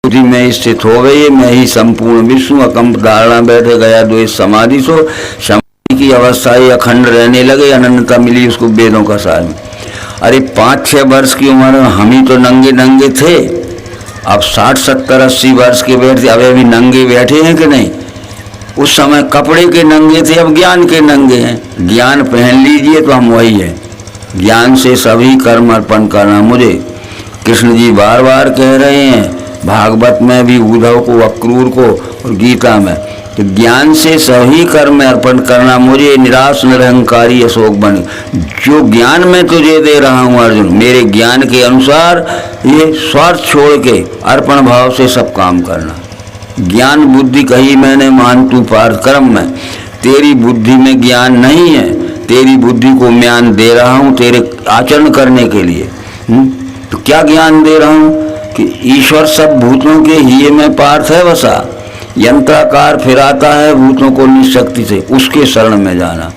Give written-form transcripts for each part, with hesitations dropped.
बुद्धि में स्थित हो गई, मैं ही संपूर्ण विश्व, अकंप धारणा बैठे गया द्वेष समाधि सो, समाधि की अवस्था ही अखंड रहने लगे, अनंतता मिली उसको वेदों का सार में। अरे 5-6 वर्ष की उम्र में हम ही तो नंगे नंगे थे, अब 60, 70, 80 वर्ष के बैठे, अब अभी नंगे बैठे हैं कि नहीं? उस समय कपड़े के नंगे थे, अब ज्ञान के नंगे हैं। ज्ञान पहन लीजिए तो हम वही है। ज्ञान से सभी कर्म अर्पण करना मुझे, कृष्ण जी बार बार कह रहे हैं, भागवत में भी उद्धव को, अक्रूर को, और गीता में, तो ज्ञान से सभी कर्म अर्पण करना मुझे, निराश निरहंकारी अशोक बन। जो ज्ञान मैं तुझे दे रहा हूँ अर्जुन, मेरे ज्ञान के अनुसार ये स्वार्थ छोड़ के अर्पण भाव से सब काम करना। ज्ञान बुद्धि कही मैंने, मान तू पार्थ कर्म में। तेरी बुद्धि में ज्ञान नहीं है, तेरी बुद्धि को ज्ञान दे रहा हूँ तेरे आचरण करने के लिए। तो क्या ज्ञान दे रहा हूँ कि ईश्वर सब भूतों के हिये में पार्थ है वसा, यंत्राकार फिराता है भूतों को निशक्ति से, उसके शरण में जाना।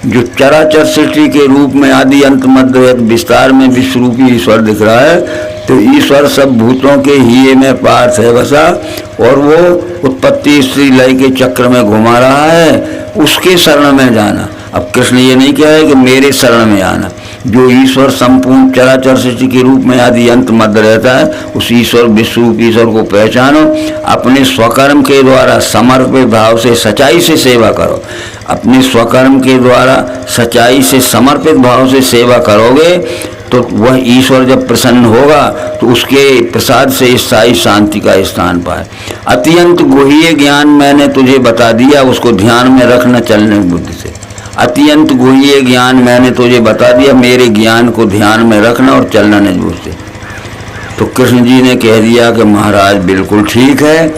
जो चराचर सृष्टि के रूप में आदि अंत मध्य विस्तार में विश्वरूपी ईश्वर दिख रहा है, तो ईश्वर सब भूतों के हिये में पार्थ है वसा, और वो उत्पत्ति स्त्री लय के चक्र में घुमा रहा है, उसके शरण में जाना। अब कृष्ण ये नहीं कह रहे कि मेरे शरण में आना। जो ईश्वर संपूर्ण चराचर सृष्टि के रूप में आदि अंत मध्य रहता है, उस ईश्वर विश्वरूप ईश्वर को पहचानो, अपने स्वकर्म के द्वारा समर्पित भाव से सच्चाई से सेवा करो। अपने स्वकर्म के द्वारा सच्चाई से समर्पित भाव से सेवा करोगे तो वह ईश्वर जब प्रसन्न होगा तो उसके प्रसाद से स्थायी शांति का स्थान पाए। अत्यंत गुह्य ज्ञान मैंने तुझे बता दिया, उसको ध्यान में रखना चलने बुद्धि से। अत्यंत गुह्य ज्ञान मैंने तुझे बता दिया, मेरे ज्ञान को ध्यान में रखना और चलना निजबुद्धि से। तो कृष्ण जी ने कह दिया कि महाराज बिल्कुल ठीक है।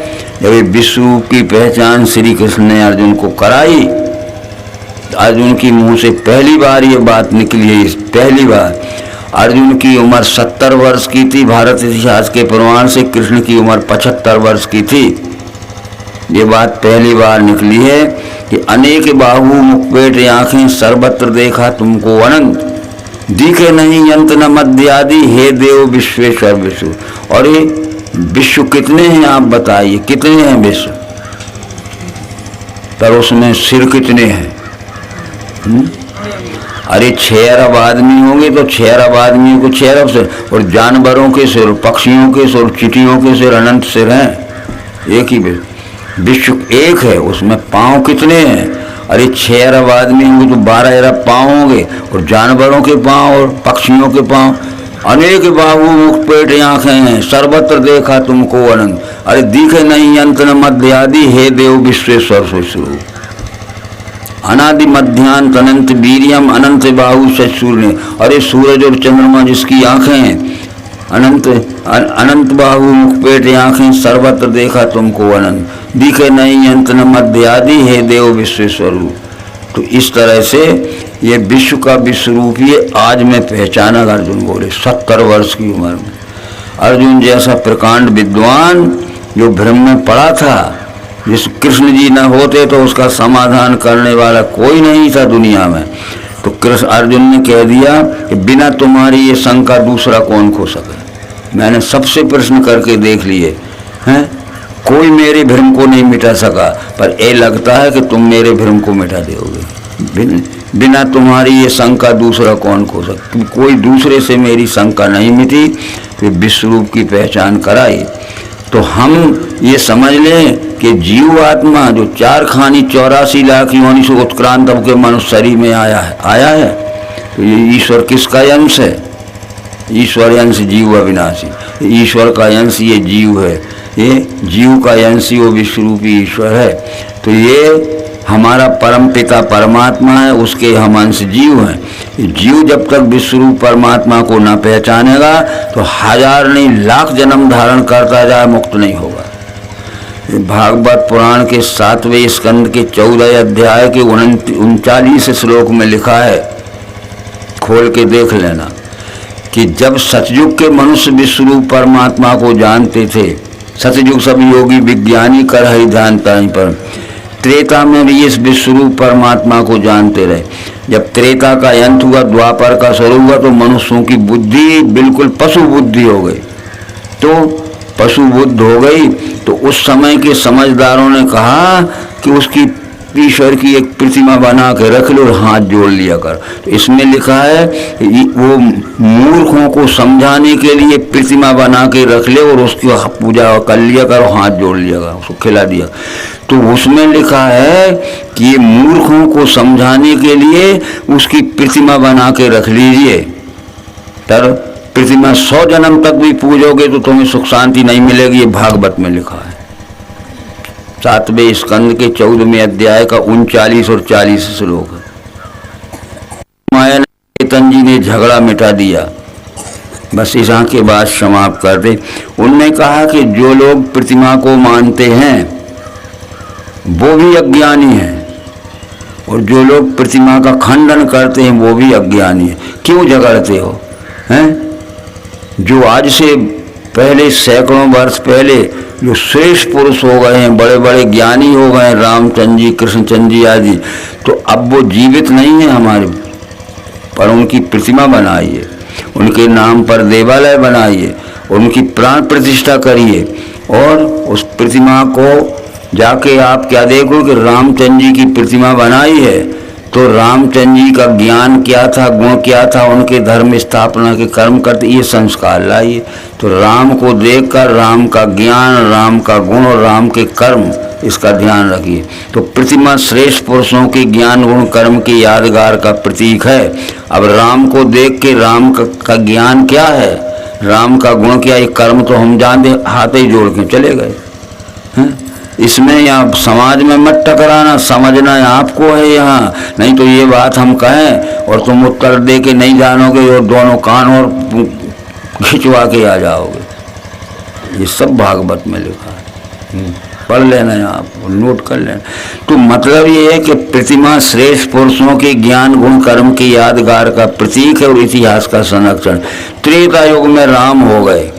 जब विश्व की पहचान श्री कृष्ण ने अर्जुन को कराई, अर्जुन की मुंह से पहली बार ये बात निकली है, पहली बार। अर्जुन की उम्र 70 वर्ष की थी, भारत इतिहास के प्रमाण से कृष्ण की उम्र 75 वर्ष की थी। ये बात पहली बार निकली है कि अनेक बाहु मुखपेट आंखें सर्वत्र देखा तुमको अनंत, दिखे नहीं अंत न मध्य आदि, हे देव विश्वेश्वर विश्व। और ये विश्व कितने हैं आप बताइए, कितने हैं विश्व? पर उसमें सिर कितने हैं? अरे 6 अरब आदमी होंगे तो 6 अरब आदमियों को 6 अरब सिर, और जानवरों के सिर, पक्षियों के सिर, चिटियों के सिर, अनंत सिर हैं। एक ही विश्व एक है, उसमें पाँव कितने हैं? अरे 6 अरब आदमी होंगे तो 12 अरब पाँव होंगे, और जानवरों के पाँव और पक्षियों के पाँव। अनेक बाहु मुख पेट आंखें हैं, सर्वत्र देखा तुमको अनंत, अरे दिखे नहीं अंत न मध्य आदि, हे देव विश्वेश्वर स्वरूप। अनादि मध्यांत अनंत वीर्यम, अनंत बाहु सूर्य। अरे सूरज और चंद्रमा जिसकी आंखें हैं, अनंत अनंत बाहु मुखपेट आंखें, सर्वत्र देखा तुमको अनंत, दिखे नहीं अंत न मध्य आदि, हे देव विश्वेश्वर। तो इस तरह से ये विश्व का विश्वरूप ये आज मैं पहचाना। अर्जुन बोले 70 वर्ष की उम्र में। अर्जुन जैसा प्रकांड विद्वान जो भ्रम में पड़ा था, जिस कृष्ण जी न होते तो उसका समाधान करने वाला कोई नहीं था दुनिया में। तो कृष्ण अर्जुन ने कह दिया कि बिना तुम्हारी ये शंका दूसरा कौन खो सके। मैंने सबसे प्रश्न करके देख लिए हैं, कोई मेरे भ्रम को नहीं मिटा सका, पर ये लगता है कि तुम मेरे भ्रम को मिटा दोगे। बिना तुम्हारी ये शंका दूसरा कौन खो सकता। कोई दूसरे से मेरी शंका नहीं मिटी, फिर विश्वरूप की पहचान कराई। तो हम ये समझ लें कि जीव आत्मा जो 4 खानी 84 लाख योनि से उत्क्रांत होकर मनुष्य शरीर में आया है। तो ये ईश्वर किसका अंश है? ईश्वर अंश जीव अविनाशी। ईश्वर का अंश ये जीव है, ये जीव का अंश वो विश्वरूपी ईश्वर है। तो ये हमारा परम पिता परमात्मा है, उसके हम अंश जीव हैं। जीव जब तक विश्वरूप परमात्मा को न पहचानेगा तो 1000 नहीं लाख जन्म धारण करता जाए, मुक्त नहीं होगा। भागवत पुराण के 7वें स्कंद के 14 अध्याय के 39 श्लोक में लिखा है, खोल के देख लेना, कि जब सतयुग के मनुष्य विश्वरूप परमात्मा को जानते थे, सतयुग सब योगी विज्ञानी कर हरि ध्यान ताई पर, त्रेता में भी इस विश्वरूप परमात्मा को जानते रहे। जब त्रेता का अंत हुआ, द्वापर का शुरू हुआ, तो मनुष्यों की बुद्धि बिल्कुल पशु बुद्धि हो गई। तो पशु बुद्ध हो गई, तो उस समय के समझदारों ने कहा कि उसकी ईश्वर की एक प्रतिमा बना के रख लो और हाथ जोड़ लिया कर। तो इसमें लिखा है वो मूर्खों को समझाने के लिए प्रतिमा बना के रख ले और उसकी पूजा कर लिया कर, हाथ जोड़ लिया कर, उसको खिला दिया। तो उसमें लिखा है कि ये मूर्खों को समझाने के लिए उसकी प्रतिमा बना के रख लीजिए, तर प्रतिमा 100 जन्म तक भी पूजोगे तो तुम्हें सुख शांति नहीं मिलेगी। ये भागवत में लिखा है 7वें स्कंद के 14वें अध्याय का 39 और 40 श्लोक है। माया ने चेतन जी ने झगड़ा मिटा दिया। बस इस के बाद समाप्त कर दे। उनने कहा कि जो लोग प्रतिमा को मानते हैं वो भी अज्ञानी हैं और जो लोग प्रतिमा का खंडन करते हैं वो भी अज्ञानी है। क्यों झगड़ते हो हैं? जो आज से पहले सैकड़ों वर्ष पहले जो श्रेष्ठ पुरुष हो गए हैं, बड़े बड़े ज्ञानी हो गए हैं, रामचंद्र जी, कृष्णचंद्र जी आदि, तो अब वो जीवित नहीं है हमारे, पर उनकी प्रतिमा बनाइए, उनके नाम पर देवालय बनाइए, उनकी प्राण प्रतिष्ठा करिए और उस प्रतिमा को जाके आप क्या देखो कि रामचंद्र जी की प्रतिमा बनाई है तो रामचंद्र जी का ज्ञान क्या था, गुण क्या था, उनके धर्म स्थापना के कर्म करते, ये संस्कार लाइए। तो राम को देखकर राम का ज्ञान, राम का गुण और राम के कर्म, इसका ध्यान रखिए। तो प्रतिमा श्रेष्ठ पुरुषों के ज्ञान गुण कर्म की यादगार का प्रतीक है। अब राम को देख के राम का ज्ञान क्या है, राम का गुण क्या, ये कर्म तो हम जानते, हाथ ही जोड़ के चले गए हैं। इसमें यहाँ समाज में मत टकराना, समझना आपको है यहाँ, नहीं तो ये बात हम कहें और तुम उत्तर दे के नहीं जानोगे और दोनों कान और खिंचवा के आ जाओगे। ये सब भागवत में लिखा है, पढ़ लेना है आप, नोट कर लेना। तो मतलब ये है कि प्रतिमा श्रेष्ठ पुरुषों के ज्ञान गुण कर्म की यादगार का प्रतीक है और इतिहास का संरक्षण। त्रेता युग में राम हो गए,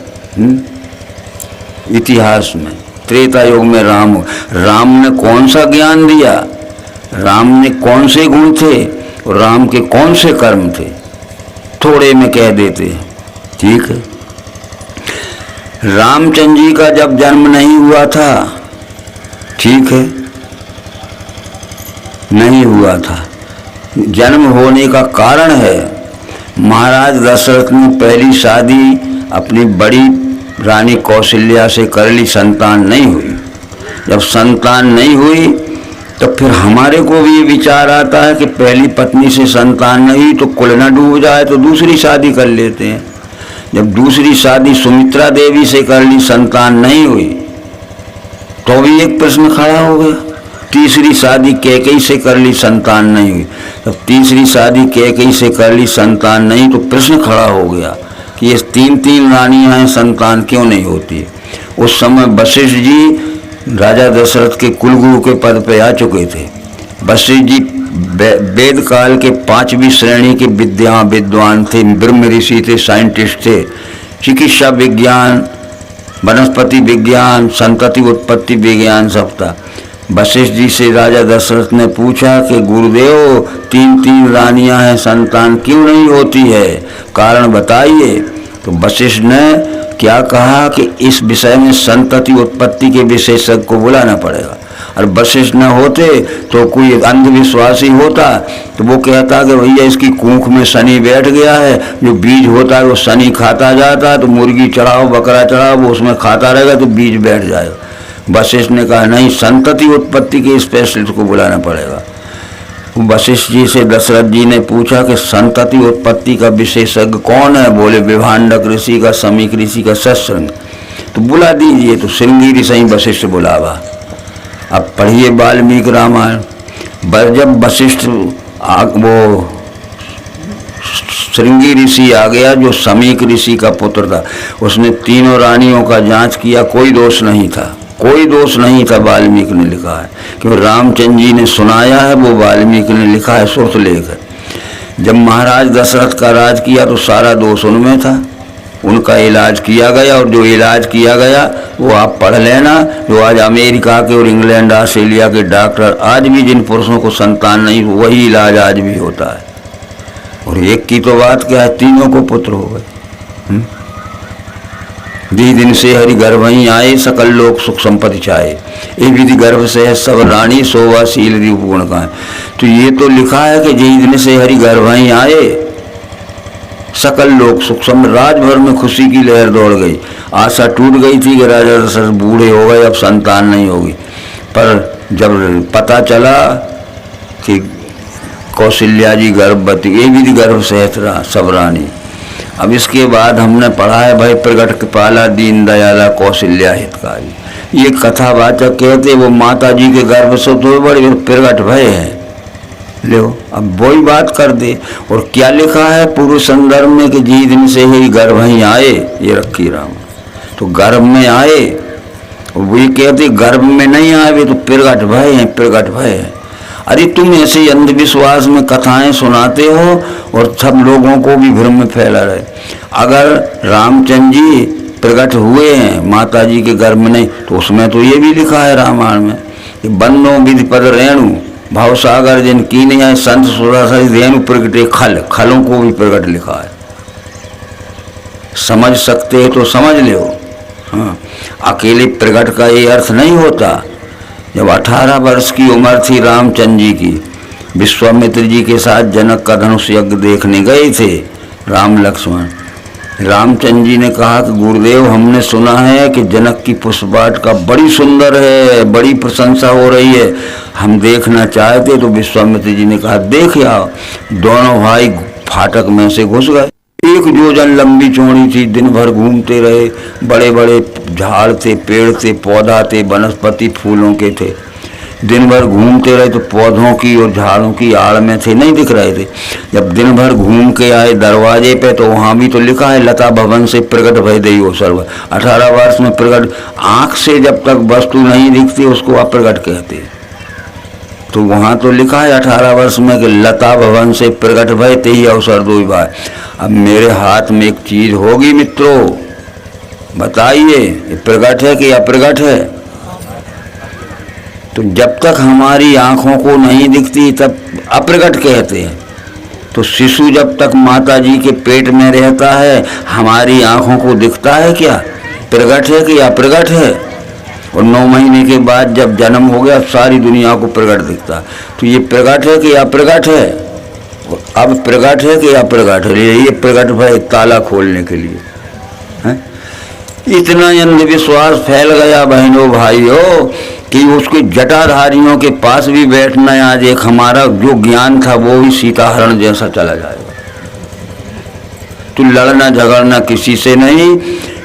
इतिहास में त्रेता युग में राम ने कौन सा ज्ञान दिया, राम ने कौन से गुण थे और राम के कौन से कर्म थे, थोड़े में कह देते हैं। ठीक है, रामचंद्र जी का जब जन्म नहीं हुआ था, ठीक है, नहीं हुआ था, जन्म होने का कारण है महाराज दशरथ ने पहली शादी अपनी बड़ी रानी कौशल्या से कर ली, संतान नहीं हुई। जब संतान नहीं हुई तो फिर हमारे को भी ये विचार आता है कि पहली पत्नी से संतान नहीं तो कुल न डूब जाए तो दूसरी शादी कर लेते हैं। जब दूसरी शादी सुमित्रा देवी से कर ली, संतान नहीं हुई, तो भी एक प्रश्न खड़ा हो गया। तीसरी शादी कैकेयी से कर ली, संतान नहीं हुई, तब तीसरी शादी कैकेयी से कर ली, संतान नहीं, तो प्रश्न खड़ा हो गया कि ये तीन रानियां हैं, संतान क्यों नहीं होती। उस समय वशिष्ठ जी राजा दशरथ के कुलगुरु के पद पे आ चुके थे। वशिष्ठ जी वेद काल के 5वीं श्रेणी के विद्वान थे, ब्रह्म ऋषि थे, साइंटिस्ट थे, चिकित्सा विज्ञान, वनस्पति विज्ञान, संतति उत्पत्ति विज्ञान सब था। वशिष्ठ जी से राजा दशरथ ने पूछा कि गुरुदेव तीन रानियां हैं, संतान क्यों नहीं होती है, कारण बताइए। तो वशिष्ठ ने क्या कहा कि इस विषय में संतति उत्पत्ति के विशेषज्ञ को बुलाना पड़ेगा। और वशिष्ठ न होते तो कोई अंधविश्वासी होता तो वो कहता कि भैया इसकी कूख में शनि बैठ गया है, जो बीज होता है वो शनि खाता जाता है, तो मुर्गी चढ़ाओ, बकरा चढ़ाओ, वो उसमें खाता रहेगा तो बीज बैठ जाएगा। वशिष्ठ ने कहा नहीं, संतति उत्पत्ति के स्पेशलिस्ट को बुलाना पड़ेगा। वशिष्ठ जी से दशरथ जी ने पूछा कि संतति उत्पत्ति का विशेषज्ञ कौन है। बोले विभांडक ऋषि का, समीक ऋषि का, सत्संग। तो बुला दीजिए। तो श्रृंगी ऋषि वशिष्ठ बुलावा। अब पढ़िए वाल्मीकि रामायण। जब वशिष्ठ वो श्रृंगी ऋषि आ गया जो समीक ऋषि का पुत्र था, उसने तीनों रानियों का जांच किया, कोई दोष नहीं था, कोई दोष नहीं था। वाल्मीकि ने लिखा है, क्योंकि रामचंद्र जी ने सुनाया है, वो वाल्मीकि ने लिखा है, श्रुत लेख है। जब महाराज दशरथ का राज किया तो सारा दोष उनमें था, उनका इलाज किया गया, और जो इलाज किया गया वो आप पढ़ लेना। जो आज अमेरिका के और इंग्लैंड ऑस्ट्रेलिया के डॉक्टर आज भी जिन पुरुषों को संतान नहीं, वही इलाज आज भी होता है। और एक की तो बात क्या है, तीनों को पुत्र हो गए। दी दिन से हरि गर्भ ही आए, सकल लोक सुख संपत्ति चाहे, ये विधि गर्भ से है सब रानी, शोभाशील रूप गुण का है। तो ये तो लिखा है कि जय दिन से हरि गर्भ ही आए, सकल लोक सुख संपत्ति। राजभर में खुशी की लहर दौड़ गई। आशा टूट गई थी कि राजा दशरथ बूढ़े हो गए, अब संतान नहीं होगी, पर जब पता चला कि कौशल्या जी गर्भवती, ये विधि गर्भ से है सब रानी। अब इसके बाद हमने पढ़ा है भाई, प्रगट कृपाला दीन दयाला कौशल्या हितकारी। ये कथावाचक कहते वो माता जी के गर्भ से तो बड़े प्रगट भय है। लो अब वही बात कर दे। और क्या लिखा है पूर्व संदर्भ में कि जी दिन से ही गर्भ ही आए, ये रखी राम। तो गर्भ में आए, वही कहते गर्भ में नहीं आए वे तो प्रगट भय है, प्रगट भय है। अरे तुम ऐसे अंधविश्वास में कथाएं सुनाते हो और सब लोगों को भी भ्रम में फैला रहे। अगर रामचंद्र जी प्रकट हुए हैं माता जी के गर्भ में, नहीं तो उसमें तो ये भी लिखा है रामायण में कि बन्नो विधि पद रेणु भाव सागर जिन की नहीं आए, संत सुरासरी रेणु प्रगटे खल, खलों को भी प्रकट लिखा है। समझ सकते हो तो समझ लो। हाँ, अकेले प्रकट का ये अर्थ नहीं होता। जब 18 वर्ष की उम्र थी रामचंद्र जी की, विश्वामित्र जी के साथ जनक का धनुष यज्ञ देखने गए थे राम लक्ष्मण। रामचंद्र जी ने कहा कि गुरुदेव हमने सुना है कि जनक की पुष्पाट का बड़ी सुंदर है, बड़ी प्रशंसा हो रही है, हम देखना चाहते। तो विश्वामित्र जी ने कहा देख आओ। दोनों भाई फाटक में से घुस गए। 1 योजन लंबी चौड़ी थी, दिन भर घूमते रहे। बड़े बड़े झाड़ थे, पेड़ थे, पौधा थे, वनस्पति फूलों के थे। दिन भर घूमते रहे तो पौधों की और झाड़ों की आड़ में थे, नहीं दिख रहे थे। जब दिन भर घूम के आए दरवाजे पे तो वहाँ भी तो लिखा है लता भवन से प्रकट भय देयो सर्व। 18 वर्ष में प्रकट, आँख से जब तक वस्तु नहीं दिखती उसको अप्रकट कहते। तो वहाँ तो लिखा है 18 वर्ष में कि लता भवन से प्रकट भय ते ही अवसर दो भाई। अब मेरे हाथ में एक चीज होगी मित्रों, बताइए ये प्रकट है कि अप्रकट है? तो जब तक हमारी आंखों को नहीं दिखती तब अप्रकट कहते हैं। तो शिशु जब तक माता जी के पेट में रहता है हमारी आंखों को दिखता है क्या? प्रकट है कि अप्रकट है? और 9 महीने के बाद जब जन्म हो गया सारी दुनिया को प्रकट दिखता। तो ये प्रकट है कि अप्रकट है? अब प्रकट है कि अप्रकट है? ये प्रकट भय ताला खोलने के लिए है। इतना अंधविश्वास फैल गया बहनों भाइयों कि उसके जटाधारियों के पास भी बैठना आज एक हमारा जो ज्ञान था वो ही सीताहरण जैसा चला जाएगा। तो लड़ना झगड़ना किसी से नहीं।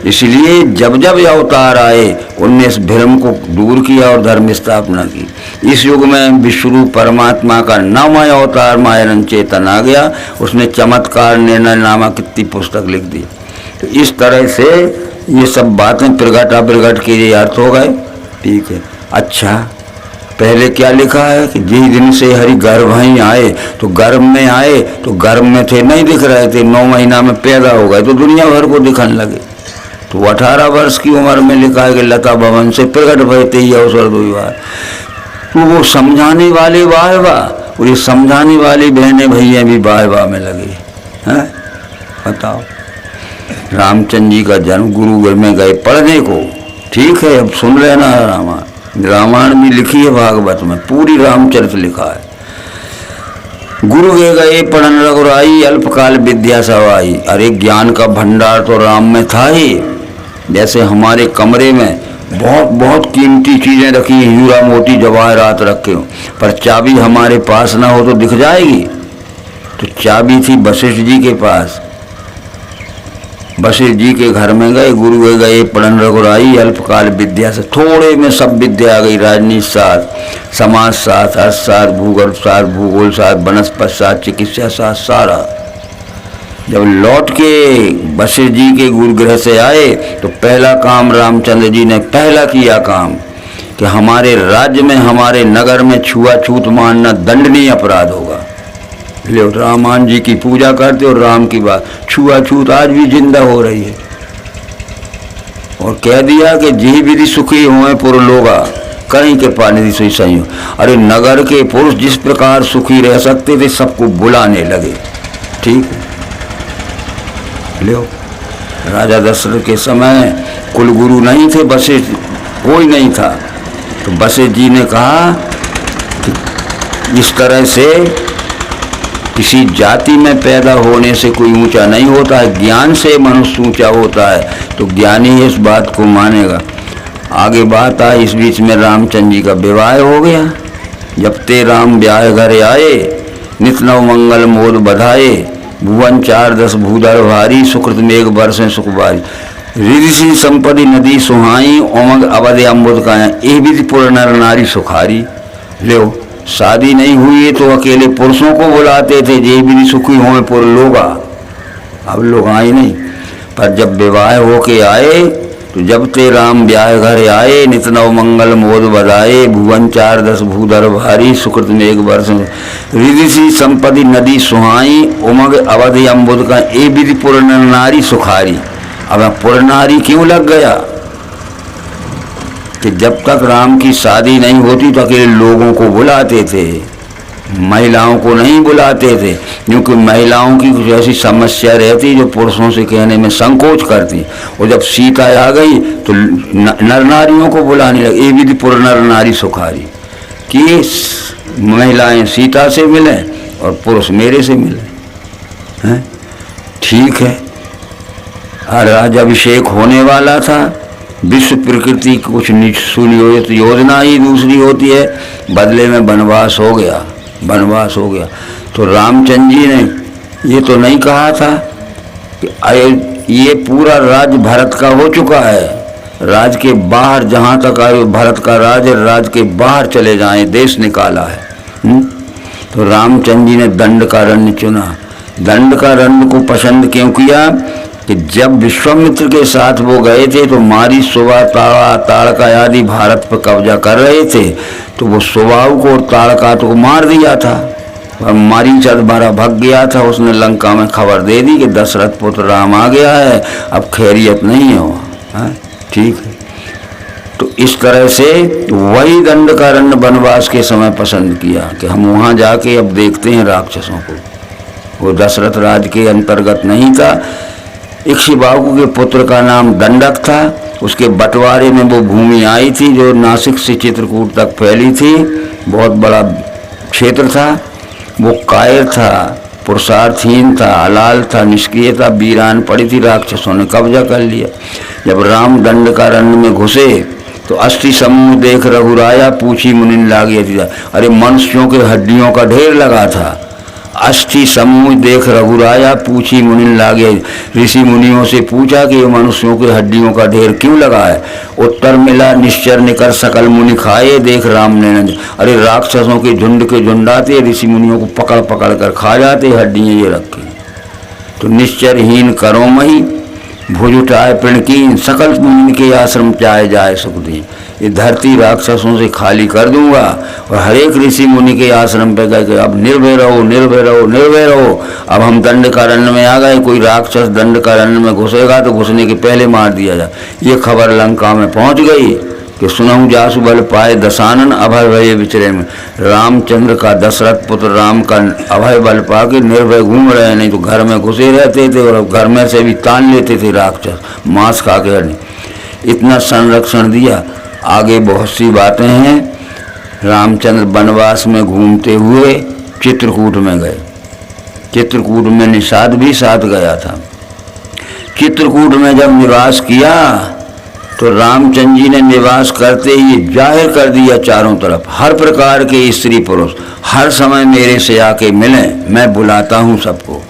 इसलिए जब जब अवतार आए उनने इस भ्रम को दूर किया और धर्म स्थापना की। इस युग में विश्वरूप परमात्मा का 9वां अवतार मायानंद चेतन आ गया। उसने चमत्कार निर्णय नामा कितनी पुस्तक लिख दी। तो इस तरह से ये सब बातें प्रगट अप्रगट के ये अर्थ हो गए। ठीक है। अच्छा, पहले क्या लिखा है कि जिस दिन से हरि गर्भ ही आए, तो गर्भ में आए तो गर्भ में थे नहीं दिख रहे थे, 9 महीना में पैदा हो गए तो दुनिया भर को दिखने लगे। तो 18 वर्ष की उम्र में लिखा है कि लता भवन से प्रकट भय ते ही अवसर दो बार। तो वो समझाने वाले वाह वाह, और ये समझाने वाली बहनें भैया भी वाह वाह में लगे हैं। बताओ, रामचंद्र जी का जन्म गुरु घर में गए पढ़ने को, ठीक है। अब सुन लेना रामायण भी लिखी है भागवत में, पूरी रामचरित लिखा है। गुरु के गए पढ़न रघुराई, अल्पकाल विद्या सवाई। अरे ज्ञान का भंडार तो राम में था ही। जैसे हमारे कमरे में बहुत बहुत कीमती चीजें रखी हैं, हीरा मोती जवाहरात रखे हो, पर चाबी हमारे पास ना हो तो दिख जाएगी। तो चाबी थी वशिष्ठ जी के पास। वशिष्ठ जी के घर में गए, गुरु के गए पढ़न रघुराई, अल्पकाल विद्या से थोड़े में सब विद्या आ गई। राजनीति शास्त्र, समाज शास्त्र, अर्थशास्त्र, भूगोल शास्त्र, भूगोल शास्त्र, वनस्पति शास्त्र, चिकित्सा शास्त्र, सारा। जब लौट के वशिष्ठ जी के गुरुगृह से आए तो पहला काम रामचंद्र जी ने पहला किया काम कि हमारे राज्य में, हमारे नगर में छुआछूत मानना दंडनीय अपराध होगा। ले रामान जी की पूजा करते और राम की बात, छुआछूत आज भी जिंदा हो रही है। और कह दिया कि जी विधि सुखी हुए पुर लोगा, कहीं के पानी सही सही हो। अरे नगर के पुरुष जिस प्रकार सुखी रह सकते थे सबको बुलाने लगे। ठीक है। लो राजा दशरथ के समय कुलगुरु नहीं थे, बसे कोई नहीं था। तो बसे जी ने कहा कि इस तरह से किसी जाति में पैदा होने से कोई ऊंचा नहीं होता है, ज्ञान से मनुष्य ऊंचा होता है। तो ज्ञानी इस बात को मानेगा। आगे बात आई, इस बीच में रामचंद्र जी का विवाह हो गया। जब ते राम ब्याह घर आए, नित नव मंगल मोद बधाए, भुवन 4-10 भूधर भारी, सुकृत मेघ बरसें सुख बारी, रिधि सिंह संपत्ति नदी सुहाई, उमंग अवध अम्बुद का ये भी पुर नर नारी सुखारी। लो शादी नहीं हुई तो अकेले पुरुषों को बुलाते थे, जे भी सुखी हों पुर लोगा। अब लोग आए नहीं, पर जब विवाह होके आए तो जब ते राम ब्याह घर आए, नित नव मंगल मोद बधाए, भुवन 4-10 भूधर भारी, सुकृत मेघ बरस, रिधि सिंह संपत्ति नदी सुहाई, उमंग अवध अम्बुद का ये विधि पुर नर नारी सुखारी। अब पुर नारी क्यों लग गया कि जब तक राम की शादी नहीं होती तो अकेले लोगों को बुलाते थे, महिलाओं को नहीं बुलाते थे, क्योंकि महिलाओं की कुछ ऐसी समस्या रहती जो पुरुषों से कहने में संकोच करती। और जब सीता आ गई तो नर नारियों को बुलाने लगे, ये विधि पुर नर नारी सुखारी, कि महिलाएं सीता से मिलें और पुरुष मेरे से मिले। हैं ठीक है, राज्याभिषेक होने वाला था। विश्व प्रकृति की कुछ सुनियोजित योजना ही दूसरी होती है, बदले में वनवास हो गया, वनवास हो गया। तो रामचंद्र जी ने ये तो नहीं कहा था कि ये पूरा राज्य भरत का हो चुका है, राज के बाहर जहाँ तक आए भरत का राज के बाहर चले जाएं, देश निकाला है। तो रामचंद्र जी ने दंडकारण्य चुना। दंडकारण्य को पसंद क्यों किया कि जब विश्वामित्र के साथ वो गए थे तो मारी सुबह ताड़का आदि भारत पर कब्जा कर रहे थे, तो वो सुबाहु को और ताड़का को मार दिया था। और मारीचद मारा भग गया था, उसने लंका में खबर दे दी कि दशरथ पुत्र राम आ गया है, अब खैरियत नहीं है वहाँ। ठीक है, तो इस तरह से वही दंडकारण्य वनवास के समय पसंद किया कि हम वहाँ जाके अब देखते हैं राक्षसों को। वो दशरथ राज के अंतर्गत नहीं था। इक्ष्वाकु के पुत्र का नाम दंडक था, उसके बंटवारे में वो भूमि आई थी जो नासिक से चित्रकूट तक फैली थी, बहुत बड़ा क्षेत्र था। वो कायर था, पुरुषार्थहीन था, हलाल था, निष्क्रिय था, वीरान पड़ी थी, राक्षसों ने कब्जा कर लिया। जब राम दंडकारण्य में घुसे तो अस्थि समूह देख रघुराया, पूछी मुनिन लागिया थी। अरे मनुष्यों के हड्डियों का ढेर लगा था। अस्थि समूह देख रघुराया, पूछी मुनिन लागे, ऋषि मुनियों से पूछा कि ये मनुष्यों के हड्डियों का ढेर क्यों लगा है। उत्तर मिला, निश्चर निकर सकल मुनि खाए, देख राम ने। अरे राक्षसों के झुंड के झुंडाते ऋषि मुनियों को पकड़ पकड़ कर खा जाते, हड्डियाँ ये रखी। तो निश्चरहीन करो मही, भुज उठाए पिणकीन, सकल मुनि के आश्रम चाहे जाए सुख दी। ये धरती राक्षसों से खाली कर दूंगा और हरेक ऋषि मुनि के आश्रम पे गए, अब निर्भय रहो, निर्भय रहो, निर्भय रहो। अब हम दंडकारण्य में आ गए, कोई राक्षस दंडकारण्य में घुसेगा तो घुसने के पहले मार दिया जाए। ये खबर लंका में पहुंच गई कि सुनहु जासु बल पाए दशानन, अभय भय विचरे में। रामचंद्र का दशरथ पुत्र राम का अभय बल पा के निर्भय घूम रहे, नहीं तो घर में घुसे रहते थे और घर में से भी तान लेते थे राक्षस, मांस खा के। इतना संरक्षण दिया। आगे बहुत सी बातें हैं। रामचंद्र वनवास में घूमते हुए चित्रकूट में गए। चित्रकूट में निषाद भी साथ गया था। चित्रकूट में जब निवास किया तो रामचंद्र जी ने निवास करते ही जाहिर कर दिया चारों तरफ, हर प्रकार के स्त्री पुरुष हर समय मेरे से आके मिलें, मैं बुलाता हूँ सबको।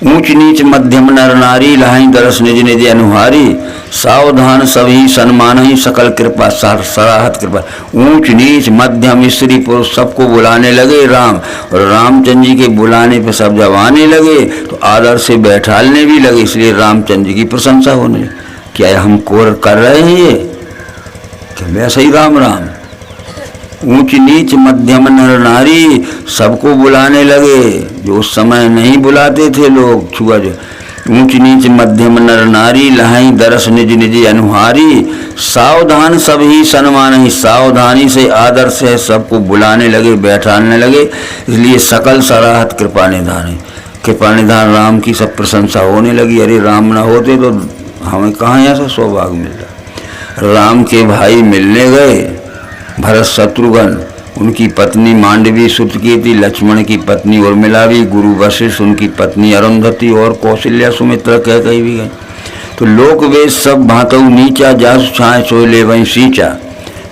ऊंच नीच मध्यम नर नारी, लहाई दरस निज निज अनुहारी, सावधान सभी सन्मान ही, सकल कृपा सराहत कृपा। ऊंच नीच मध्यम स्त्री पुरुष सबको बुलाने लगे राम, और रामचंद्र जी के बुलाने पे सब जब आने लगे तो आदर से बैठालने भी लगे, इसलिए रामचंद्र जी की प्रशंसा होने लगी। क्या हम कोर कर रहे हैं ये कि वैसे ही राम राम। ऊंच नीच मध्यम नर नारी सबको बुलाने लगे, जो उस समय नहीं बुलाते थे लोग छुआ जो। ऊंच नीच मध्यम नर नारी, लहाई दरस निज निज अनुहारी, सावधान सभी सन्मान ही, सावधानी से आदर से सबको बुलाने लगे, बैठाने लगे, इसलिए सकल सराहत कृपा निधान है। कृपा निधान राम की सब प्रशंसा होने लगी। अरे राम न होते तो हमें कहाँ ऐसा सौभाग्य मिलता। राम के भाई मिलने गए, भरत शत्रुघ्न, उनकी पत्नी मांडवी सुत की थी, लक्ष्मण की पत्नी उर्मिला भी, गुरु वशिष्ठ, उनकी पत्नी अरुंधति और कौशल्या सुमित्रा कह भी गए। तो लोक वेद सब भातऊ नीचा, जासु छाए सोय ले वहीं सींचा,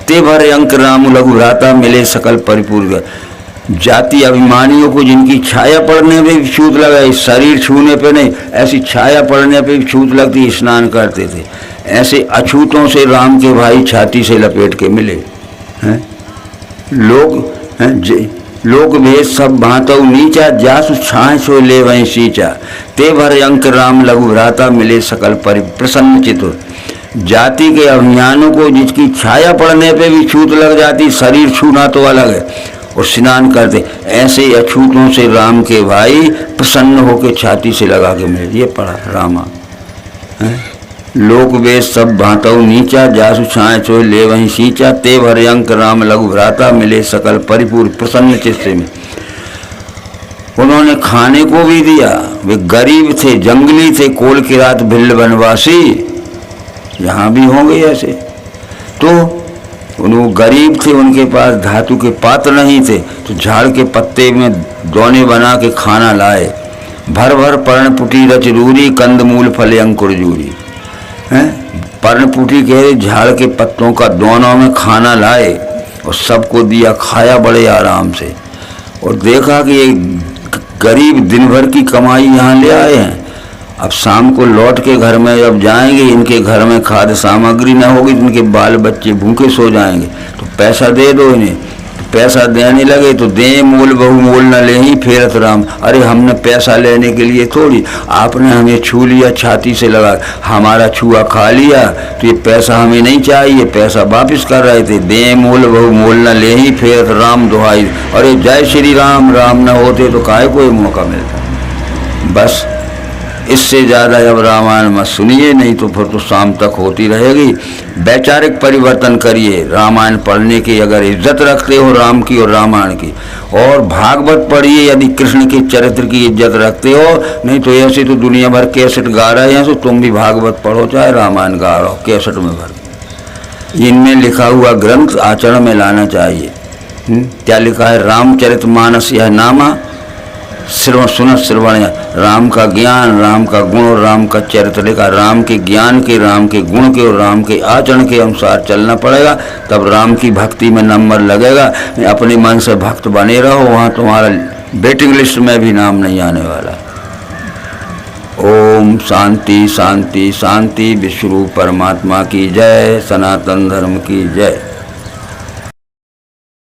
ते भर अंक राम लघु भ्राता, मिले सकल परिपूर्ण। जाति अभिमानियों को जिनकी छाया पड़ने पे भी छूत लगा, शरीर छूने पे नहीं, ऐसी छाया पड़ने पे भी छूत लगती, स्नान करते थे। ऐसे अछूतों से राम के भाई छाती से लपेट के मिले हैं। लोक भेद सब भांतऊ नीचा, जासु छाए सो ले वहीं सींचा, ते भर अंक राम लघु भ्राता, मिले सकल प्रसन्न चित्त। जाति के अभिमानों को जिसकी छाया पड़ने पे भी छूत लग जाती, शरीर छूना तो अलग है, और स्नान करते, ऐसे अछूतों से राम के भाई प्रसन्न होकर छाती से लगा के मिले। ये पढ़ा रामा है। लोक वेद सब भांतऊ नीचा, जासु छाए सोय ले वहीं सींचा, ते भर अंक राम लघु भ्राता, मिले सकल परिपूर्ण प्रसन्न चित्त में। उन्होंने खाने को भी दिया। वे गरीब थे, जंगली थे, कोल की रात भिल्ल बनवासी, यहाँ भी होंगे ऐसे। तो वो गरीब थे, उनके पास धातु के पात्र नहीं थे, तो झाड़ के पत्ते में दोने बना के खाना लाए। भर भर पर्णपुटी रच रूरी, कंद मूल फले अंकुर जूरी हैं। पर्णपुटी के झाड़ के पत्तों का दोनों में खाना लाए और सबको दिया, खाया बड़े आराम से। और देखा कि ये गरीब दिन भर की कमाई यहाँ ले आए हैं, अब शाम को लौट के घर में जब जाएंगे, इनके घर में खाद्य सामग्री न होगी, इनके बाल बच्चे भूखे सो जाएंगे, तो पैसा दे दो इन्हें। तो पैसा देने लगे तो दे मोल बहु मोल न ले ही फेरत राम। अरे हमने पैसा लेने के लिए थोड़ी, आपने हमें छू लिया, छाती से लगा, हमारा छुआ खा लिया, तो ये पैसा हमें नहीं चाहिए, पैसा वापस कर रहे थे। दे मोल बहु मोल न ले ही फेरत राम दुहाई। अरे जय श्री राम, राम न होते तो काहे कोई मौका मिलता। बस इससे ज़्यादा अब रामायण मत सुनिए, नहीं तो फिर तो शाम तक होती रहेगी। वैचारिक परिवर्तन करिए, रामायण पढ़ने की अगर इज्जत रखते हो राम की और रामायण की, और भागवत पढ़िए यदि कृष्ण के चरित्र की इज्जत रखते हो। नहीं तो ऐसे तो दुनिया भर कैसेट गा रहे हैं, तो तुम भी भागवत पढ़ो चाहे रामायण गा रहो कैसेट में भर। इनमें लिखा हुआ ग्रंथ आचरण में लाना चाहिए। क्या लिखा है? रामचरितमानस यह नामा श्रवण सुन श्रवण, राम का ज्ञान, राम का गुण और राम का चरित्र लिखा। राम के ज्ञान के, राम के गुण के और राम के आचरण के अनुसार चलना पड़ेगा, तब राम की भक्ति में नंबर लगेगा। अपने मन से भक्त बने रहो, वहाँ तुम्हारा वेटिंग लिस्ट में भी नाम नहीं आने वाला। ओम शांति शांति शांति। विश्वरूप परमात्मा की जय, सनातन धर्म की जय।